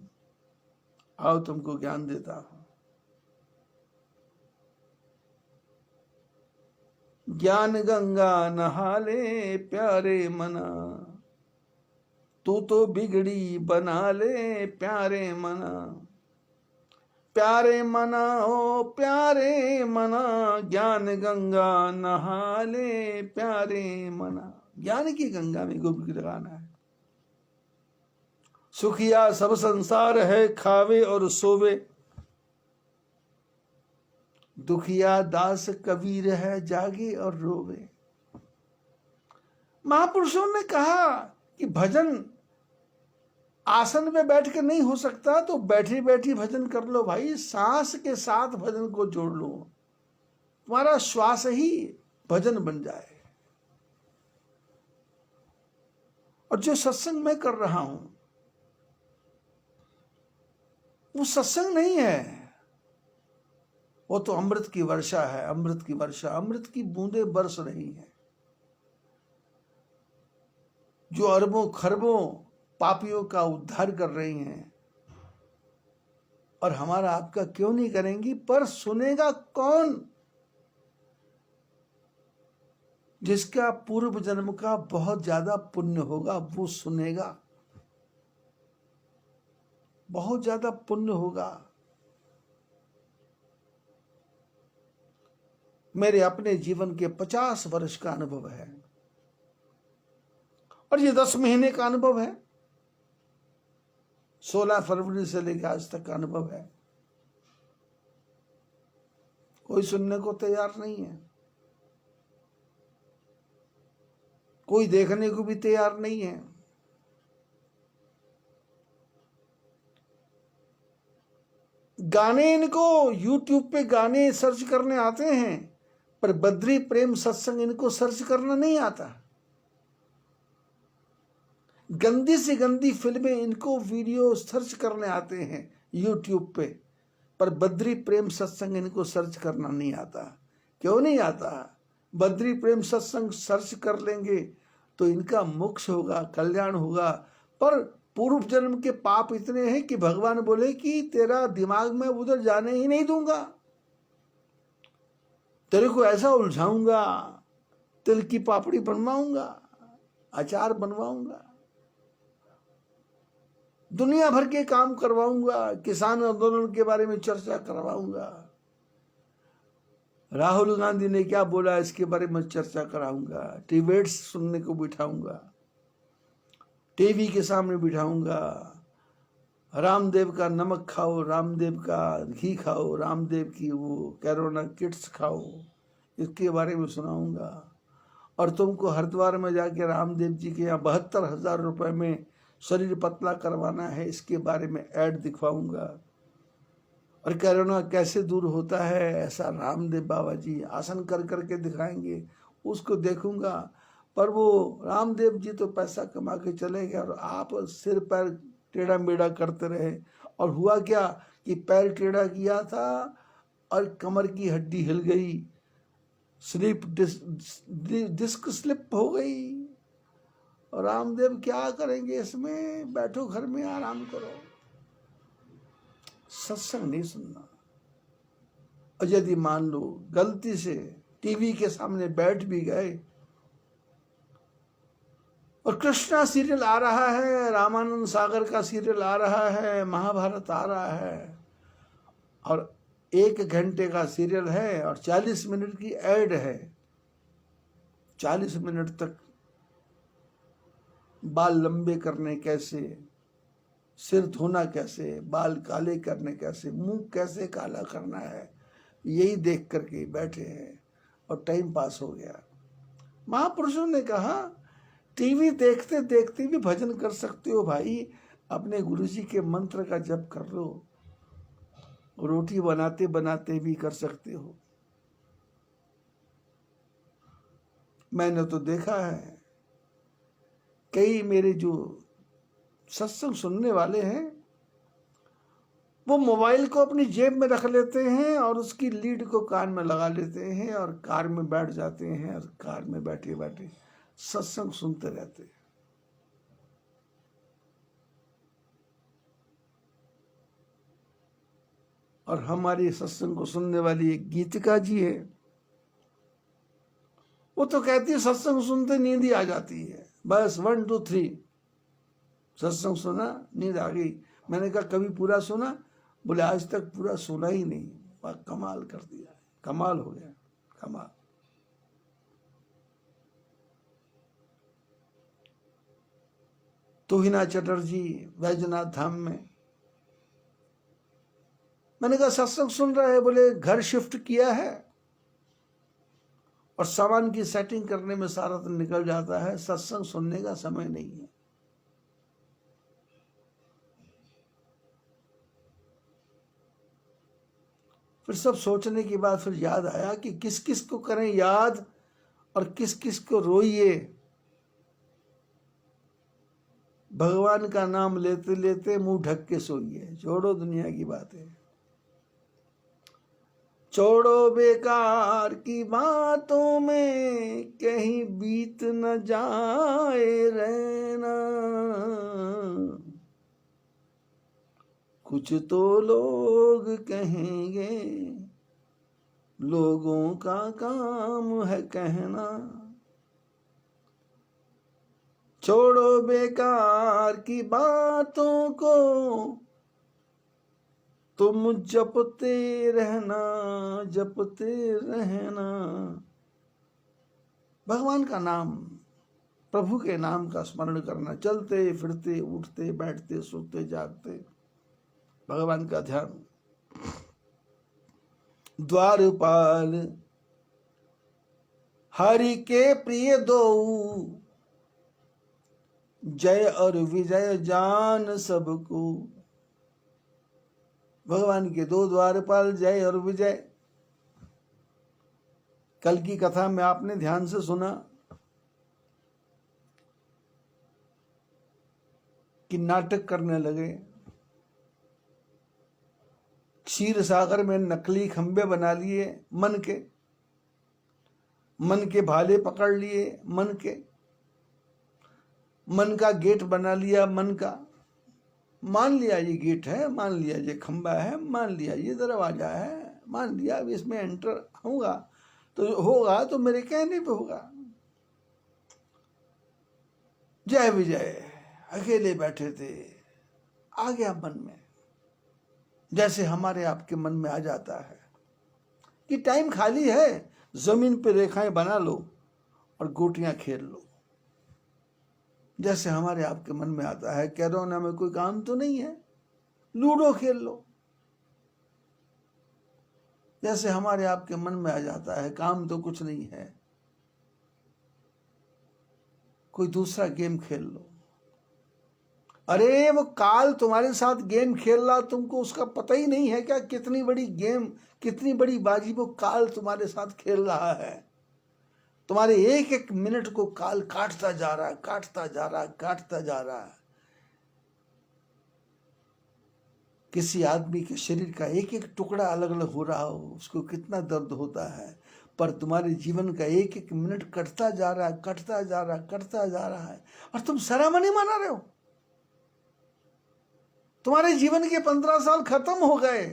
आओ तुमको ज्ञान देता हूं। ज्ञान गंगा नहा ले प्यारे मना, तू तो बिगड़ी बना ले प्यारे मना। प्यारे मना ओ प्यारे मना, ज्ञान गंगा नहा ले प्यारे मना। ज्ञान की गंगा में डुबकी लगाना है। सुखिया सब संसार है, खावे और सोवे। दुखिया दास कबीर है, जागे और रोवे। महापुरुषों ने कहा कि भजन आसन में बैठ के नहीं हो सकता तो बैठी बैठी भजन कर लो भाई। सांस के साथ भजन को जोड़ लो, तुम्हारा श्वास ही भजन बन जाए। और जो सत्संग मैं कर रहा हूं वो सत्संग नहीं है, वो तो अमृत की वर्षा है। अमृत की वर्षा, अमृत की बूंदें बरस रही हैं, जो अरबों खरबों पापियों का उद्धार कर रही हैं। और हमारा आपका क्यों नहीं करेंगी? पर सुनेगा कौन? जिसका पूर्व जन्म का बहुत ज्यादा पुण्य होगा वो सुनेगा, बहुत ज्यादा पुण्य होगा। मेरे अपने जीवन के 50 वर्ष का अनुभव है और ये 10 महीने का अनुभव है। 16 फरवरी से लेकर आज तक का अनुभव है। कोई सुनने को तैयार नहीं है, कोई देखने को भी तैयार नहीं है। गाने इनको YouTube पे गाने सर्च करने आते हैं, पर बद्री प्रेम सत्संग इनको सर्च करना नहीं आता। गंदी से गंदी फिल्में इनको वीडियो सर्च करने आते हैं YouTube पे, पर बद्री प्रेम सत्संग इनको सर्च करना नहीं आता। क्यों नहीं आता? बद्री प्रेम सत्संग सर्च कर लेंगे तो इनका मोक्ष होगा, कल्याण होगा। पर पूर्व जन्म के पाप इतने हैं कि भगवान बोले कि तेरा दिमाग में उधर जाने ही नहीं दूंगा, तेरे को ऐसा उलझाऊंगा, तिल की पापड़ी बनवाऊंगा, अचार बनवाऊंगा, दुनिया भर के काम करवाऊंगा, किसान आंदोलन के बारे में चर्चा करवाऊंगा, राहुल गांधी ने क्या बोला इसके बारे में चर्चा कराऊंगा, डिबेट्स सुनने को बिठाऊंगा, टीवी के सामने बिठाऊंगा, रामदेव का नमक खाओ, रामदेव का घी खाओ, रामदेव की वो कोरोना किट्स खाओ, इसके बारे में सुनाऊंगा। और तुमको हरिद्वार में जाके रामदेव जी के यहाँ 72,000 रुपये में शरीर पतला करवाना है, इसके बारे में ऐड दिखवाऊंगा। और कोरोना कैसे दूर होता है ऐसा रामदेव बाबा जी आसन कर करके दिखाएंगे, उसको देखूंगा। पर वो रामदेव जी तो पैसा कमा के चले गए और आप सिर पैर टेढ़ा मेढ़ा करते रहे। और हुआ क्या कि पैर टेढ़ा किया था और कमर की हड्डी हिल गई, डिस्क स्लिप हो गई। और रामदेव क्या करेंगे इसमें, बैठो घर में आराम करो, सत्संग नहीं सुनना। और यदि मान लो गलती से टीवी के सामने बैठ भी गए और कृष्णा सीरियल आ रहा है, रामानंद सागर का सीरियल आ रहा है, महाभारत आ रहा है, और 1 घंटे का सीरियल है और 40 मिनट की ऐड है, 40 मिनट तक बाल लंबे करने कैसे, सिर धोना कैसे, बाल काले करने कैसे, मुंह कैसे काला करना है, यही देख करके बैठे हैं और टाइम पास हो गया। महापुरुषों ने कहा टीवी देखते देखते भी भजन कर सकते हो भाई, अपने गुरुजी के मंत्र का जप कर लो, रोटी बनाते बनाते भी कर सकते हो। मैंने तो देखा है कई मेरे जो सत्संग सुनने वाले हैं वो मोबाइल को अपनी जेब में रख लेते हैं और उसकी लीड को कान में लगा लेते हैं और कार में बैठ जाते हैं और कार में बैठे बैठे सत्संग सुनते रहते हैं। और हमारी सत्संग को सुनने वाली एक गीतिका जी है, वो तो कहती है सत्संग सुनते नींद ही आ जाती है, बस 1 2 3 सत्संग सुना नींद आ गई। मैंने कहा कभी पूरा सुना? बोले आज तक पूरा सुना ही नहीं। कमाल कर दिया, कमाल हो गया, कमाल। तुहिना चटर्जी वैजनाथ धाम में, मैंने कहा सत्संग सुन रहा है? बोले घर शिफ्ट किया है और सामान की सेटिंग करने में सारा दिन निकल जाता है, सत्संग सुनने का समय नहीं है। फिर सब सोचने के बाद फिर याद आया कि किस किस को करें याद और किस किस को रोइए। भगवान का नाम लेते लेते मुंह ढक के सोइए, छोड़ो दुनिया की बातें, छोड़ो बेकार की बातों में कहीं बीत न जाए रहना। कुछ तो लोग कहेंगे, लोगों का काम है कहना। छोड़ो बेकार की बातों को, तुम जपते रहना, जपते रहना। भगवान का नाम, प्रभु के नाम का स्मरण करना, चलते फिरते उठते बैठते सोते जागते भगवान का ध्यान। द्वारपाल हरि के प्रिय दो, जय और विजय जान सबको। भगवान के 2 द्वारपाल, जय और विजय। कल की कथा में आपने ध्यान से सुना कि नाटक करने लगे, क्षीर सागर में नकली खंबे बना लिए, मन के भाले पकड़ लिए, मन का गेट बना लिया, मन का मान लिया ये गेट है, मान लिया ये खंबा है, मान लिया ये दरवाजा है, मान लिया अब इसमें एंटर होगा तो मेरे कहने पे होगा। जय विजय अकेले बैठे थे, आ गया मन में, जैसे हमारे आपके मन में आ जाता है कि टाइम खाली है, जमीन पे रेखाएं बना लो और गोटियां खेल लो। जैसे हमारे आपके मन में आता है कोरोना में कोई काम तो नहीं है, लूडो खेल लो। जैसे हमारे आपके मन में आ जाता है, काम तो कुछ नहीं है, कोई दूसरा गेम खेल लो। अरे वो काल तुम्हारे साथ गेम खेल रहा, तुमको उसका पता ही नहीं है क्या? कितनी बड़ी गेम, कितनी बड़ी बाजी वो काल तुम्हारे साथ खेल रहा है। तुम्हारे एक एक मिनट को काल काटता जा रहा है, काटता जा रहा है, काटता जा रहा है। किसी आदमी के शरीर का एक एक टुकड़ा अलग अलग हो रहा हो, उसको कितना दर्द होता है, पर तुम्हारे जीवन का एक एक मिनट कटता जा रहा है, कटता जा रहा है, कटता जा रहा है, और तुम सरामनी मना रहे हो। तुम्हारे जीवन के 15 साल खत्म हो गए,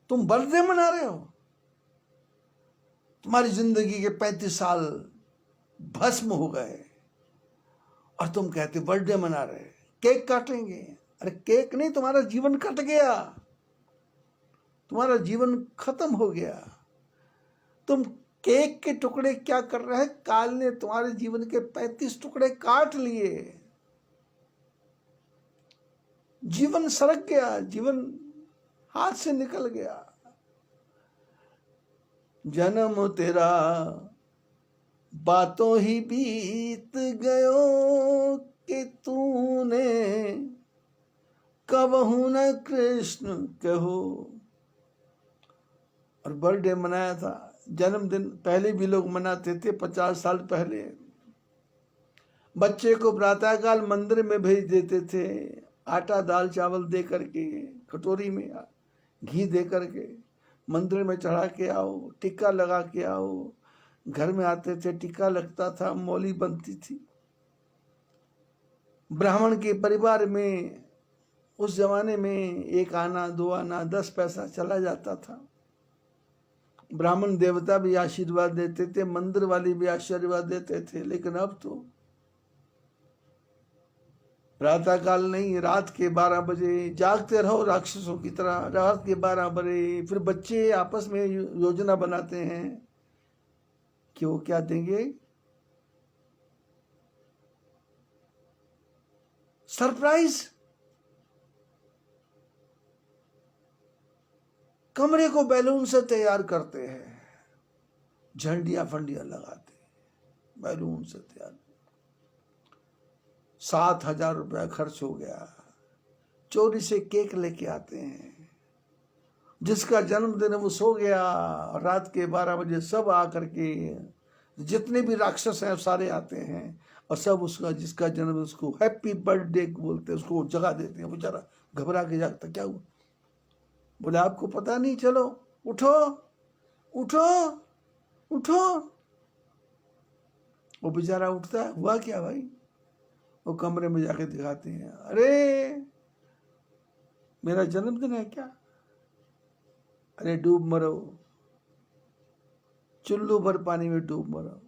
तुम बर्थडे मना रहे हो। तुम्हारी जिंदगी के 35 साल भस्म हो गए और तुम कहते बर्थडे मना रहे, केक काटेंगे। अरे केक नहीं, तुम्हारा जीवन कट गया, तुम्हारा जीवन खत्म हो गया। तुम केक के टुकड़े क्या कर रहे हैं? काल ने तुम्हारे जीवन के 35 टुकड़े काट लिए, जीवन सरक गया, जीवन हाथ से निकल गया। जन्म तेरा बातों ही बीत गयो कि तूने कबहू न कृष्ण कहो। और बर्थडे मनाया था, जन्मदिन पहले भी लोग मनाते थे, 50 साल पहले। बच्चे को प्रातःकाल मंदिर में भेज देते थे, आटा दाल चावल दे करके, कटोरी में घी दे करके मंदिर में चढ़ा के आओ, टिक्का लगा के आओ। घर में आते थे, टिक्का लगता था, मौली बनती थी। ब्राह्मण के परिवार में उस जमाने में 1 आना 2 आना 10 पैसा चला जाता था। ब्राह्मण देवता भी आशीर्वाद देते थे, मंदिर वाले भी आशीर्वाद देते थे। लेकिन अब तो प्रातःकाल नहीं, रात के 12 बजे जागते रहो राक्षसों की तरह। रात के 12 बजे फिर बच्चे आपस में योजना बनाते हैं कि वो क्या देंगे, सरप्राइज। कमरे को बैलून से तैयार करते हैं, झंडियां फंडियां लगाते, बैलून से तैयार। 7,000 रुपया खर्च हो गया। चोरी से केक लेके आते हैं, जिसका जन्मदिन वो सो गया, रात के 12 बजे सब आकर के, जितने भी राक्षस हैं सारे आते हैं और सब उसका, जिसका जन्म, उसको हैप्पी बर्थडे बोलते हैं, उसको जगा देते हैं। बेचारा घबरा के जागता, क्या हुआ? बोले आपको पता नहीं, चलो उठो उठो उठो। वो बेचारा उठता है, हुआ क्या भाई? वो कमरे में जाके दिखाते हैं, अरे मेरा जन्मदिन है क्या? अरे डूब मरो, चुल्लू भर पानी में डूब मरो।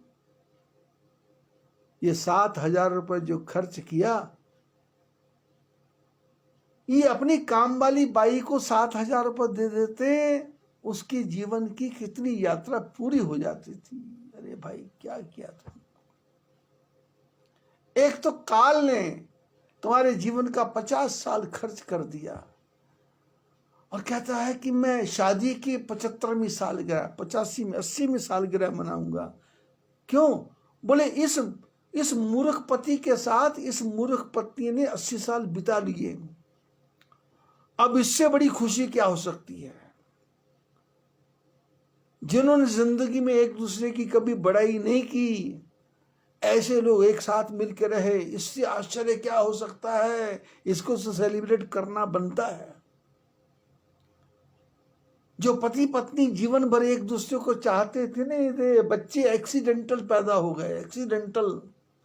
ये 7,000 रुपए जो खर्च किया, ये अपनी काम वाली बाई को 7,000 रुपए दे देते, उसकी जीवन की कितनी यात्रा पूरी हो जाती थी। अरे भाई क्या किया था? एक तो काल ने तुम्हारे जीवन का 50 साल खर्च कर दिया और कहता है कि मैं शादी की 75वीं सालगिरह, 85 में 80वीं सालगिरह मनाऊंगा। क्यों? बोले इस मूर्ख पति के साथ इस मूर्ख पत्नी ने 80 साल बिता लिए, अब इससे बड़ी खुशी क्या हो सकती है? जिन्होंने जिंदगी में एक दूसरे की कभी बड़ाई नहीं की, ऐसे लोग एक साथ मिलकर रहे, इससे आश्चर्य क्या हो सकता है? इसको से सेलिब्रेट करना बनता है। जो पति पत्नी जीवन भर एक दूसरे को चाहते थे ना, बच्चे एक्सीडेंटल पैदा हो गए। एक्सीडेंटल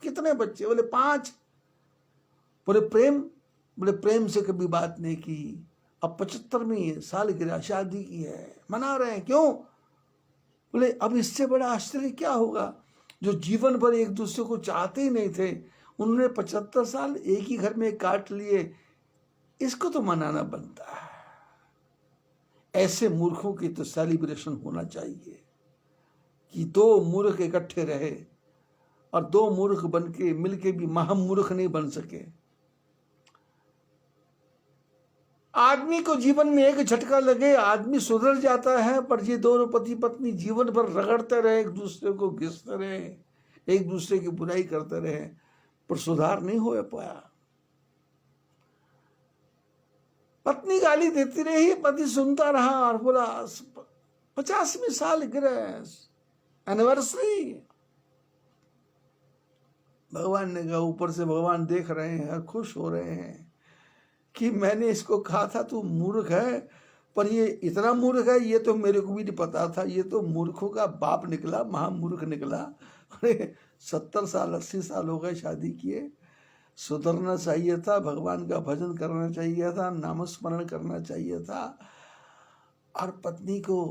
कितने बच्चे? बोले 5। बोले प्रेम से कभी बात नहीं की। अब 75वीं सालगिरह शादी की है, मना रहे हैं। क्यों? बोले अब इससे बड़ा आश्चर्य क्या होगा? जो जीवन भर एक दूसरे को चाहते ही नहीं थे, उन्होंने 75 साल एक ही घर में काट लिए, इसको तो मनाना बनता है। ऐसे मूर्खों की तो सेलिब्रेशन होना चाहिए कि 2 मूर्ख इकट्ठे रहे और 2 मूर्ख बन के मिलके भी महामूर्ख नहीं बन सके। आदमी को जीवन में एक झटका लगे, आदमी सुधर जाता है, पर ये दोनों पति पत्नी जीवन भर रगड़ते रहे, एक दूसरे को घिसते रहे, एक दूसरे की बुराई करते रहे, पर सुधार नहीं हो पाया। पत्नी गाली देती रही, पति सुनता रहा और बोला 50वीं साल एनिवर्सरी। भगवान ने कहा, ऊपर से भगवान देख रहे हैं, खुश हो रहे हैं कि मैंने इसको कहा था तू मूर्ख है, पर ये इतना मूर्ख है, ये तो मेरे को भी नहीं पता था, ये तो मूर्खों का बाप निकला, महामूर्ख निकला। अरे 70 साल 80 साल हो गए शादी किए, सुधरना चाहिए था, भगवान का भजन करना चाहिए था, नामस्मरण करना चाहिए था, और पत्नी को,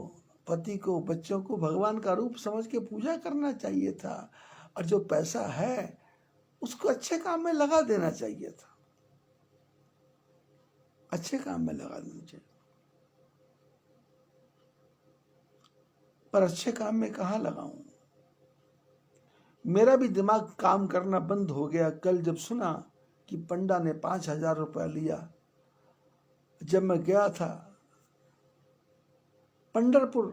पति को, बच्चों को भगवान का रूप समझ के पूजा करना चाहिए था, और जो पैसा है उसको अच्छे काम में लगा देना चाहिए था, अच्छे काम में लगा देना चाहिए। पर अच्छे काम में कहाँ लगाऊं? मेरा भी दिमाग काम करना बंद हो गया कल जब सुना कि पंडा ने 5,000 रुपया लिया। जब मैं गया था पंढरपुर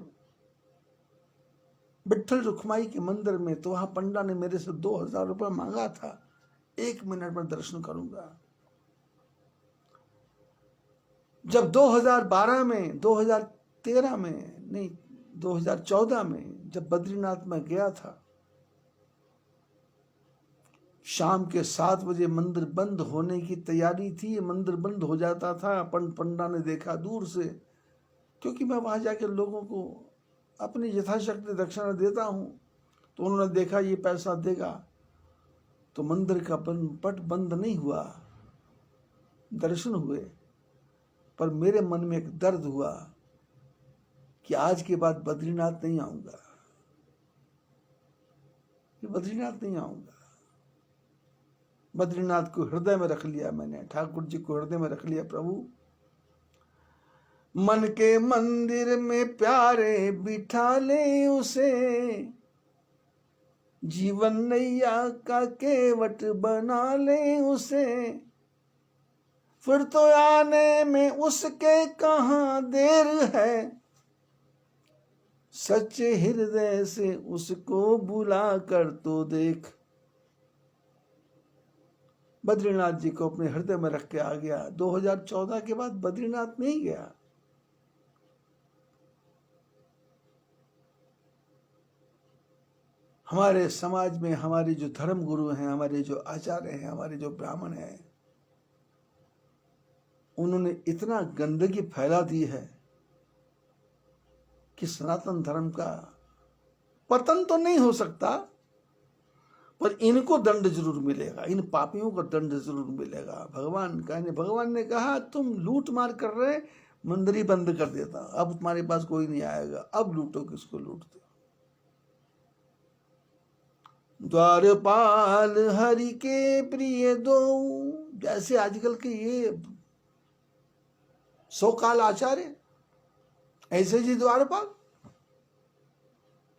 विठल रुक्माई के मंदिर में, तो वहां पंडा ने मेरे से 2,000 रुपया मांगा था, 1 मिनट में दर्शन करूंगा। जब 2012 में, 2013 में नहीं, 2014 में जब बद्रीनाथ में गया था, शाम के 7 बजे मंदिर बंद होने की तैयारी थी, मंदिर बंद हो जाता था। पंडा ने देखा दूर से, क्योंकि मैं वहां जाके लोगों को अपनी यथाशक्ति दक्षिणा देता हूं, तो उन्होंने देखा ये पैसा देगा, तो मंदिर का पट बंद नहीं हुआ, दर्शन हुए। पर मेरे मन में एक दर्द हुआ कि आज के बाद बद्रीनाथ नहीं आऊंगा, बद्रीनाथ नहीं आऊंगा। बद्रीनाथ को हृदय में रख लिया मैंने, ठाकुर जी को हृदय में रख लिया। प्रभु मन के मंदिर में प्यारे बिठा ले उसे, जीवन नैया का केवट बना ले उसे, फिर तो आने में उसके कहां देर है, सच्चे हृदय से उसको बुला कर तो देख। बद्रीनाथ जी को अपने हृदय में रख के आ गया। 2014 के बाद बद्रीनाथ नहीं गया। हमारे समाज में हमारे जो धर्म गुरु हैं, हमारे जो आचार्य हैं, हमारे जो ब्राह्मण हैं, उन्होंने इतना गंदगी फैला दी है कि सनातन धर्म का पतन तो नहीं हो सकता, पर इनको दंड जरूर मिलेगा, इन पापियों को दंड जरूर मिलेगा। भगवान ने कहा तुम लूट मार कर रहे, मंदिर ही बंद कर देता, अब तुम्हारे पास कोई नहीं आएगा, अब लूटो किसको लूटते। द्वारपाल हरि के प्रिय दो, जैसे आजकल के ये सौकाल आचार्य, ऐसे जी द्वारपाल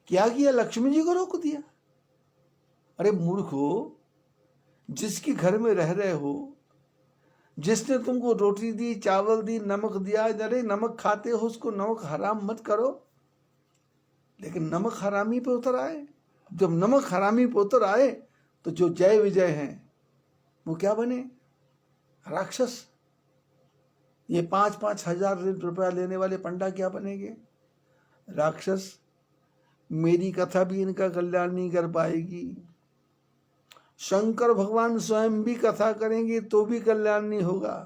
क्या किया, लक्ष्मी जी को रोक दिया। अरे मूर्खो, जिसके घर में रह रहे हो, जिसने तुमको रोटी दी, चावल दी, नमक दिया, अरे नमक खाते हो उसको नमक हराम मत करो, लेकिन नमक हरामी पे उतर आए। जब नमक हरामी पे उतर आए तो जो जय विजय हैं वो क्या बने, राक्षस। ये 5-5 हजार रुपया लेने वाले पंडा क्या बनेंगे, राक्षस। मेरी कथा भी इनका कल्याण नहीं कर पाएगी, शंकर भगवान स्वयं भी कथा करेंगे तो भी कल्याण नहीं होगा।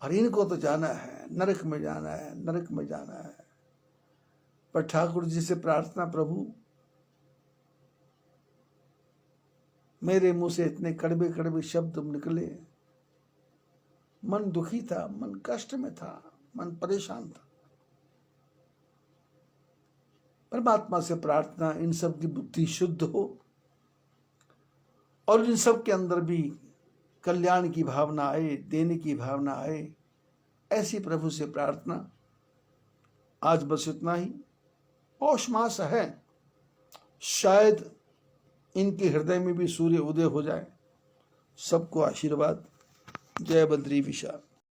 और इनको तो जाना है, नरक में जाना है, नरक में जाना है। पर ठाकुर जी से प्रार्थना, प्रभु मेरे मुंह से इतने कड़वे कड़वे शब्द निकले, मन दुखी था, मन कष्ट में था, मन परेशान था। परमात्मा से प्रार्थना इन सब की बुद्धि शुद्ध हो और इन सब के अंदर भी कल्याण की भावना आए, देने की भावना आए, ऐसी प्रभु से प्रार्थना। आज बस इतना ही। पौष मास है, शायद इनके हृदय में भी सूर्य उदय हो जाए। सबको आशीर्वाद। जय बद्री विशाल।